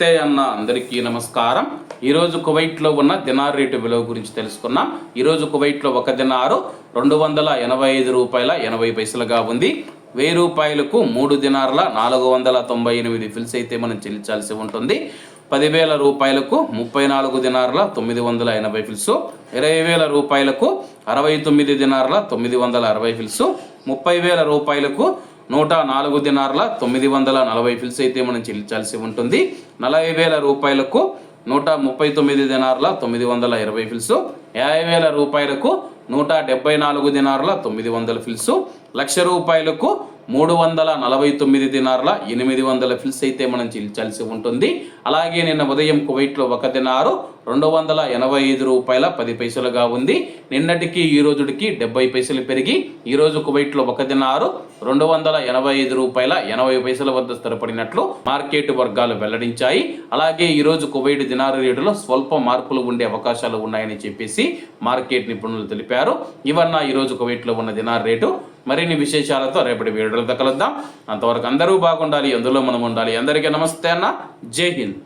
నమస్తే అన్న అందరికీ నమస్కారం. ఈరోజు కువైట్లో ఉన్న దినార్ రేటు విలువ గురించి తెలుసుకున్నాం. ఈరోజు కువైట్లో ఒక దినారు 285 రూపాయల 80 పైసలుగా ఉంది. 1000 రూపాయలకు 3 దినార్ల 498 ఫిల్స్ అయితే మనం చెల్లించాల్సి ఉంటుంది. 10,000 రూపాయలకు 34 దినార్ల 980 ఫిల్స్, 20,000 రూపాయలకు 69 దినార్ల 960 ఫిల్స్, 30,000 రూపాయలకు 104 దినార్ల 940 ఫిల్స్ అయితే మనం చెల్లించాల్సి ఉంటుంది. 40,000 రూపాయలకు 139 దినార్ల 920 ఫిల్స్, 50,000 రూపాయలకు 174 దినార్ల 900 ఫిల్స్, 1,00,000 రూపాయలకు 349 దినార్ల 800 ఫిల్స్ అయితే మనం చెల్లించాల్సి ఉంటుంది. అలాగే నిన్న ఉదయం కువైట్లో ఒక దినారు 285 రూపాయల 10 పైసలుగా ఉంది. నిన్నటికి ఈ రోజుకి 70 పైసలు పెరిగి ఈరోజు కువైట్లో ఒక దినారు 285 రూపాయల 80 పైసల వద్ద స్థిరపడినట్లు మార్కెట్ వర్గాలు వెల్లడించాయి. అలాగే ఈరోజు కువైట్ దినారు రేటులో స్వల్ప మార్పులు ఉండే అవకాశాలు ఉన్నాయని చెప్పేసి మార్కెట్ నిపుణులు తెలిపారు. ఇవన్న ఈరోజు కువైట్లో ఉన్న దినార్ రేటు. మరిన్ని విశేషాలతో రేపటి వీడియోలో కలుద్దాం. అంతవరకు అందరూ బాగుండాలి, అందులో మనం ఉండాలి. అందరికీ నమస్తే అన్న, జై హింద్.